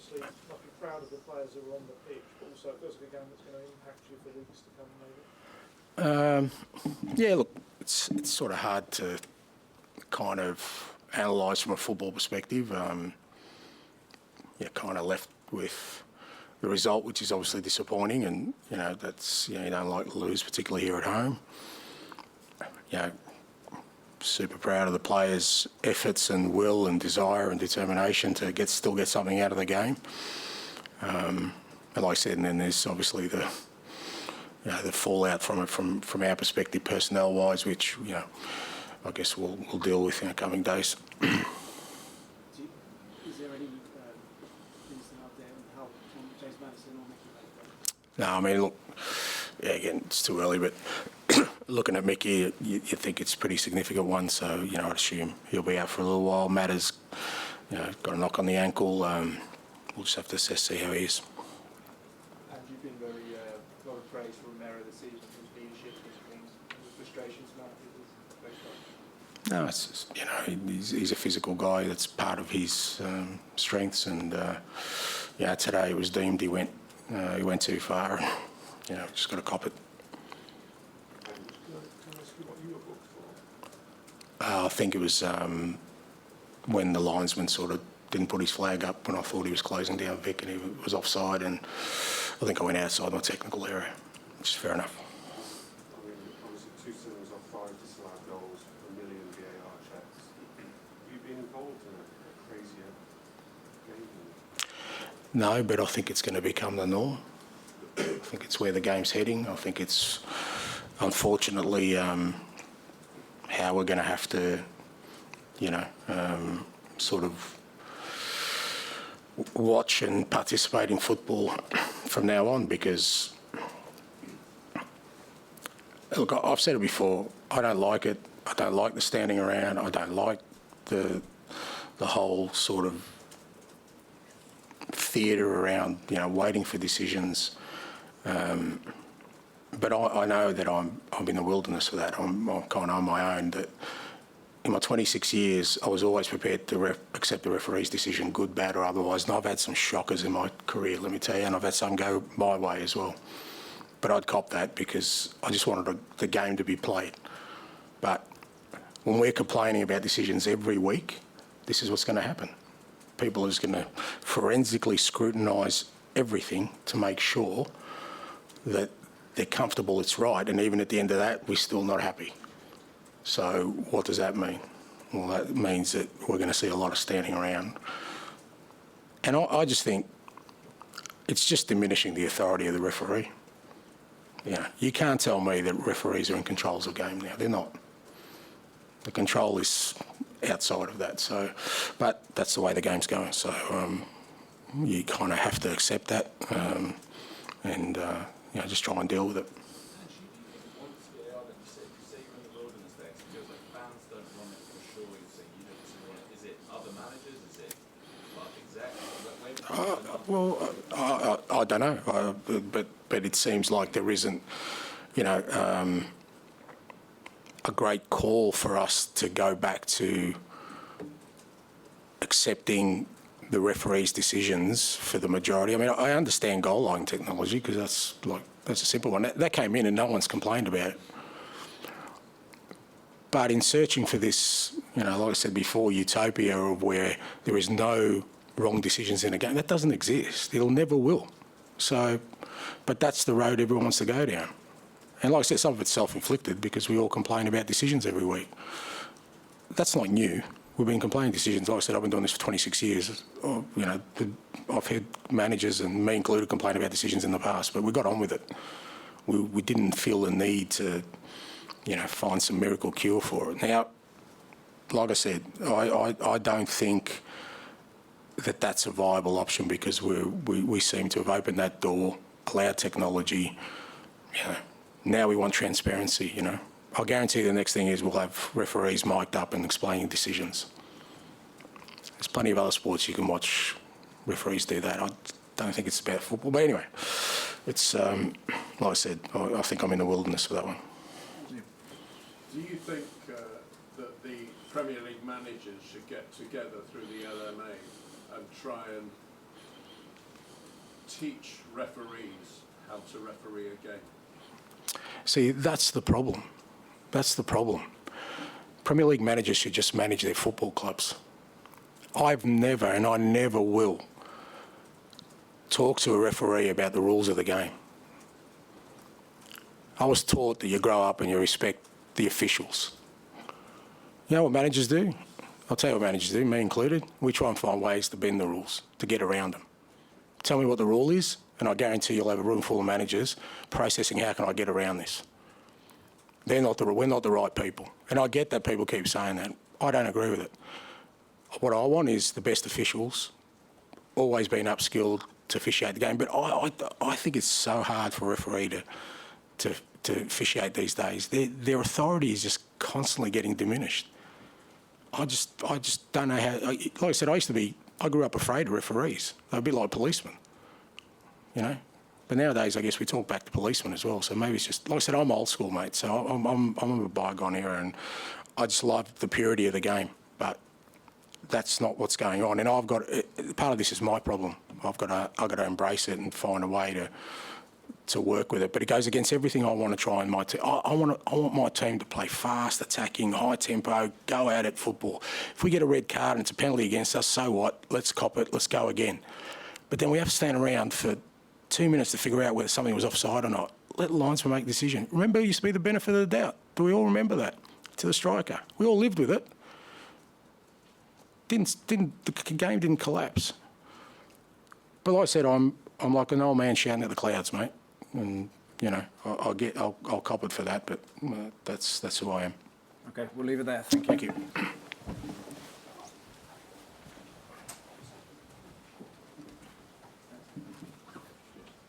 obviously must be proud of the players who are on the pitch, but also it feels like a game that's going to impact you for weeks to come, maybe. Yeah, look, it's sort of hard to kind of analyse from a football perspective. Kind of left with the result, which is obviously disappointing, and that's you don't like to lose, particularly here at home. Super proud of the players' efforts and will and desire and determination to still get something out of the game. And like I said, and then there's obviously the fallout from it from our perspective, personnel-wise, which I guess we'll deal with in the coming days. Is there any reason out there how James Maddison or Mickey? No, I mean, look, again, it's too early, but looking at Mickey, you think it's a pretty significant one, so, I'd assume he'll be out for a little while. Matt has, got a knock on the ankle. We'll just have to see how he is. And you've been very, a lot of praise for Romero this season, for his leadership, his things, the frustrations about it. No, it's just, he's a physical guy. That's part of his strengths, and, today it was deemed he went too far, and, just got to cop it. I think it was when the linesman sort of didn't put his flag up when I thought he was closing down Vic and he was offside, and I think I went outside my technical area, which is fair enough. I mean, obviously 2 sinners off 5 disallowed goals, 1 million VAR checks. Have you been involved in a crazier game? No, but I think it's going to become the norm. I think it's where the game's heading. I think it's, unfortunately, how we're going to have to, sort of watch and participate in football from now on, because, look, I've said it before, I don't like it. I don't like the standing around. I don't like the whole sort of theatre around, waiting for decisions. But I know that I'm in the wilderness of that. I'm kind of on my own. That in my 26 years, I was always prepared to accept the referee's decision, good, bad or otherwise. And I've had some shockers in my career, let me tell you, and I've had some go my way as well. But I'd cop that because I just wanted the game to be played. But when we're complaining about decisions every week, this is what's going to happen. People are just going to forensically scrutinise everything to make sure that they're comfortable it's right, and even at the end of that, we're still not happy. So what does that mean? Well, that means that we're going to see a lot of standing around. And I just think it's just diminishing the authority of the referee. You can't tell me that referees are in control of the game now. They're not. The control is outside of that. So, but that's the way the game's going. So you kind of have to accept that, and just try and deal with it. Well, I don't know, but it seems like there isn't, a great call for us to go back to accepting the referee's decisions for the majority. I mean, I understand goal line technology because that's a simple one. That came in and no one's complained about it. But in searching for this, like I said before, utopia of where there is no wrong decisions in a game, that doesn't exist. It'll never will. So, but that's the road everyone wants to go down. And like I said, some of it's self-inflicted because we all complain about decisions every week. That's not new. We've been complaining decisions. Like I said, I've been doing this for 26 years. I've had managers, and me included, complain about decisions in the past, but we got on with it. We didn't feel the need to, find some miracle cure for it. Now, like I said, I don't think that that's a viable option because we seem to have opened that door, allowed technology. Now we want transparency, I'll guarantee the next thing is we'll have referees mic'd up and explaining decisions. There's plenty of other sports you can watch referees do that. I don't think it's about football. But anyway, it's, like I said, I think I'm in the wilderness for that one. Do you think that the Premier League managers should get together through the LMA and try and teach referees how to referee a game? See, that's the problem. That's the problem. Premier League managers should just manage their football clubs. I've never, and I never will, talk to a referee about the rules of the game. I was taught that you grow up and you respect the officials. You know what managers do? I'll tell you what managers do, me included. We try and find ways to bend the rules, to get around them. Tell me what the rule is, and I guarantee you'll have a room full of managers processing how can I get around this. We're not the right people. And I get that people keep saying that. I don't agree with it. What I want is the best officials, always been upskilled to officiate the game. But I think it's so hard for a referee to officiate these days. Their authority is just constantly getting diminished. I just don't know how. Like I said, I grew up afraid of referees. They're a bit like policemen, you know. But nowadays, I guess we talk back to policemen as well. So maybe it's just, like I said, I'm old school, mate. So I'm of a bygone era, and I just love the purity of the game. But that's not what's going on. And part of this is my problem. I've got to embrace it and find a way to work with it. But it goes against everything I want to try in my team. I want my team to play fast, attacking, high tempo, go out at football. If we get a red card and it's a penalty against us, so what? Let's cop it. Let's go again. But then we have to stand around for 2 minutes to figure out whether something was offside or not. Let the linesman make the decision. Remember, it used to be the benefit of the doubt. Do we all remember that? To the striker. We all lived with it. The game didn't collapse. But like I said, I'm like an old man shouting at the clouds, mate. And you know, I'll cop it for that. But that's who I am. Okay, we'll leave it there. Thank you. Thank you.